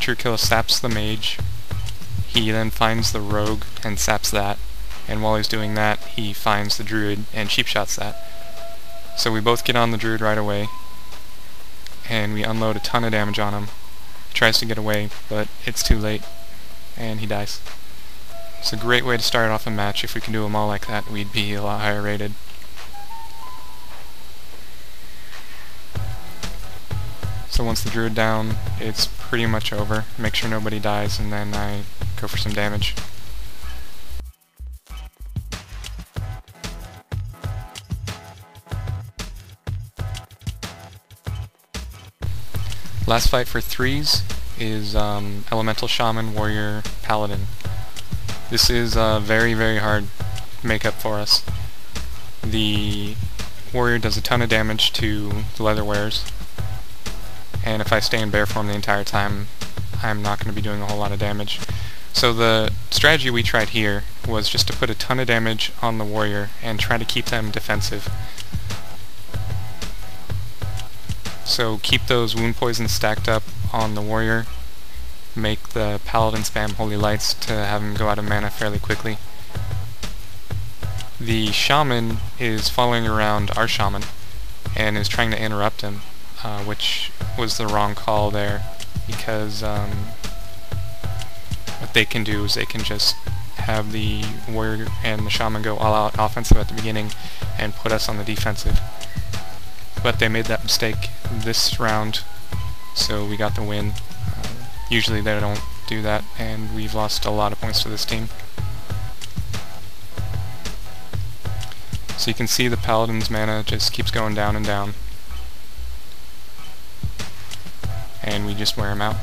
Creature Kill saps the mage. He then finds the rogue and saps that, and while he's doing that, he finds the druid and cheap shots that. So we both get on the druid right away, and we unload a ton of damage on him. He tries to get away, but it's too late, and he dies. It's a great way to start off a match. If we can do them all like that, we'd be a lot higher rated. So once the druid down, it's pretty much over. Make sure nobody dies, and then I go for some damage. Last fight for 3s is Elemental Shaman, Warrior, Paladin. This is a very, very hard makeup for us. The Warrior does a ton of damage to the leather wearers, and if I stay in bear form the entire time, I'm not going to be doing a whole lot of damage. So the strategy we tried here was just to put a ton of damage on the Warrior and try to keep them defensive. So keep those wound poisons stacked up on the Warrior, make the Paladin spam Holy Lights to have him go out of mana fairly quickly. The Shaman is following around our Shaman and is trying to interrupt him, which was the wrong call there, because what they can do is they can just have the Warrior and the Shaman go all out offensive at the beginning and put us on the defensive. But they made that mistake this round, so we got the win. Usually they don't do that, and we've lost a lot of points to this team. So you can see the Paladin's mana just keeps going down and down, and we just wear him out.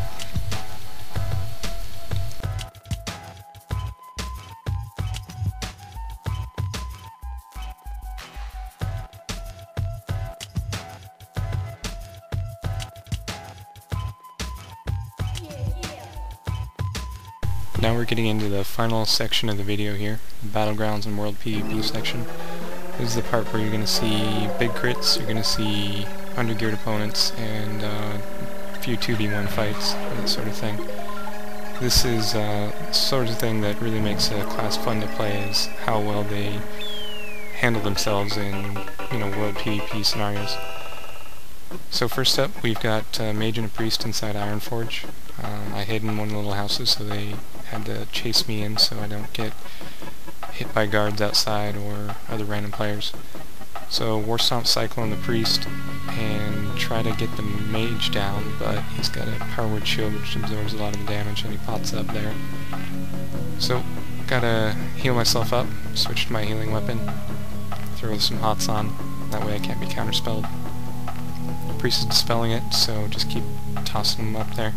Now we're getting into the final section of the video here, the Battlegrounds and World PvP section. This is the part where you're going to see big crits, you're going to see undergeared opponents, and a few 2v1 fights, that sort of thing. This is the sort of thing that really makes a class fun to play, is how well they handle themselves in, World PvP scenarios. So first up, we've got a mage and a priest inside Ironforge. I hid in one of the little houses, so they had to chase me in so I don't get hit by guards outside or other random players. So Warstomp Cyclone the priest and try to get the mage down, but he's got a Power Word Shield which absorbs a lot of the damage, and he pops up there. So gotta heal myself up, switch to my healing weapon, throw some hots on, that way I can't be counterspelled. The priest is dispelling it, so just keep tossing him up there.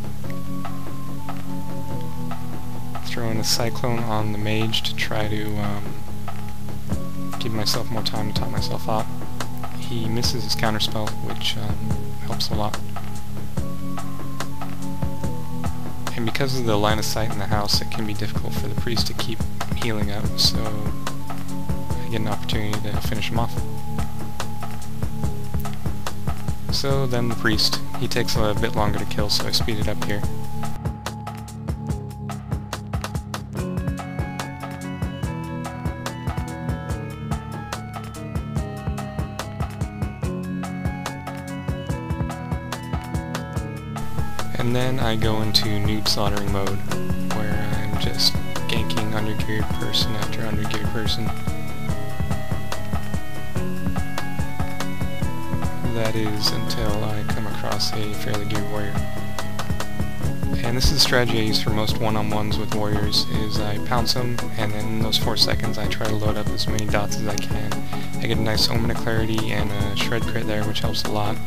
Throwing a Cyclone on the mage to try to give myself more time to top myself up. He misses his counterspell, which helps a lot. And because of the line of sight in the house, it can be difficult for the priest to keep healing up, so I get an opportunity to finish him off. So then the priest, he takes a bit longer to kill, so I speed it up here. And then I go into noob slaughtering mode, where I'm just ganking undergeared person after undergeared person. That is until I come across a fairly geared warrior. And this is the strategy I use for most one-on-ones with warriors, is I pounce them, and then in those 4 seconds I try to load up as many dots as I can. I get a nice Omen of Clarity and a Shred crit there, which helps a lot,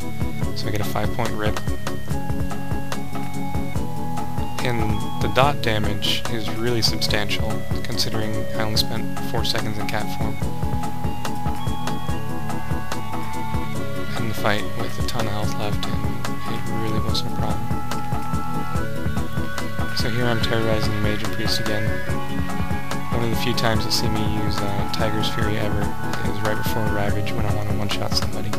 so I get a 5-point rip. And the dot damage is really substantial, considering I only spent 4 seconds in cat form. And the fight with a ton of health left, and it really wasn't a problem. So here I'm terrorizing the mage and priest again. One of the few times you'll see me use Tiger's Fury ever is right before Ravage, when I want to one-shot somebody.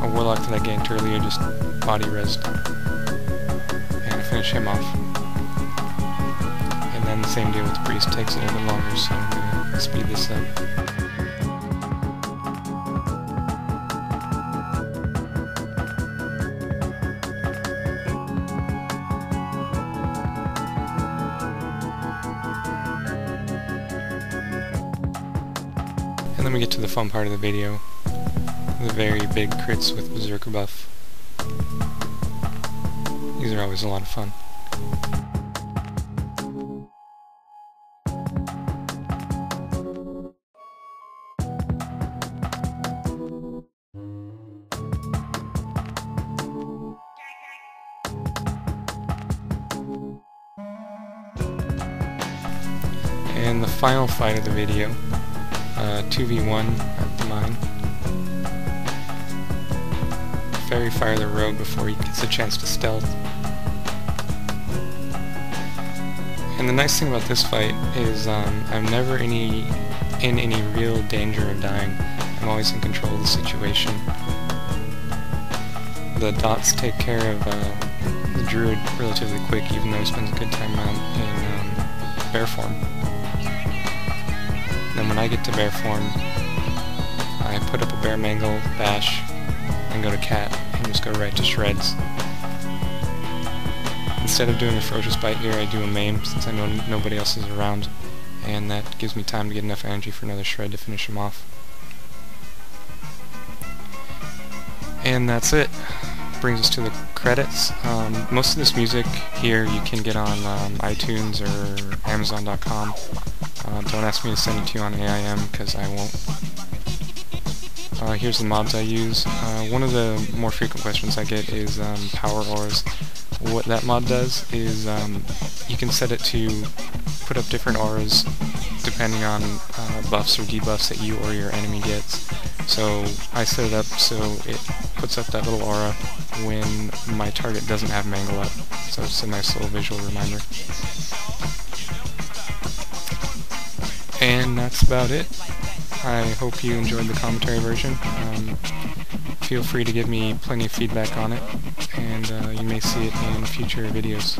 A warlock that I ganked earlier just body rezzed. finish him off. And then the same deal with the priest, takes a little bit longer, so I'm going to speed this up. And then we get to the fun part of the video, the very big crits with Berserker buff. These are always a lot of fun. And the final fight of the video, 2v1 at the mine. Fairy fire the rogue before he gets a chance to stealth. And the nice thing about this fight is I'm never in any real danger of dying. I'm always in control of the situation. The dots take care of the druid relatively quick, even though he spends a good time out in bear form. Then when I get to bear form, I put up a bear mangle, bash, and go to cat, and just go right to shreds. Instead of doing a ferocious bite here, I do a maim, since I know nobody else is around, and that gives me time to get enough energy for another shred to finish him off. And that's it. Brings us to the credits. Most of this music here you can get on iTunes or Amazon.com. Don't ask me to send it to you on AIM, because I won't. Here's the mods I use. One of the more frequent questions I get is power auras. What that mod does is you can set it to put up different auras depending on buffs or debuffs that you or your enemy gets. So I set it up so it puts up that little aura when my target doesn't have Mangle up. So it's a nice little visual reminder. And that's about it. I hope you enjoyed the commentary version. Feel free to give me plenty of feedback on it, and you may see it in future videos.